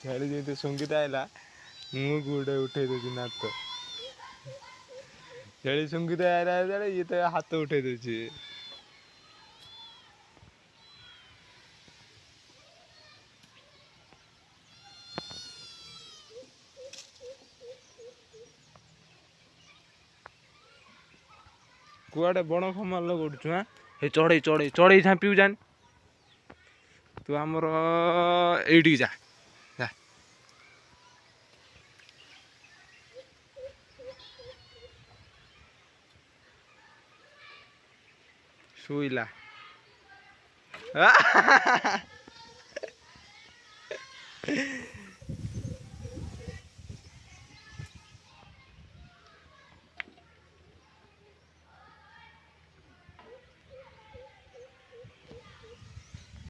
ଛେଳି ଯେମିତି ସଙ୍ଗୀତ ଆଇଲା ମୁଁ ଗୋଟେ ଉଠେଇ ଦଉଛି ନାତ। ଛେଳି ସଙ୍ଗୀତ ଆଇଲା ବେଳେ ଇଏ ତ ହାତ ଉଠେଇ ଦଉଛି। କୁଆଡେ ବଣ ଖମାଲ କରୁଛୁ? ଏ ଚଢେଇ ଚଢେଇ ଚଢେଇ ଝାମ୍ପିବୁ ଜାନି। ତୁ ଆମର ଏଇଠିକି ଯା ଯା। ଶୋଇଲା।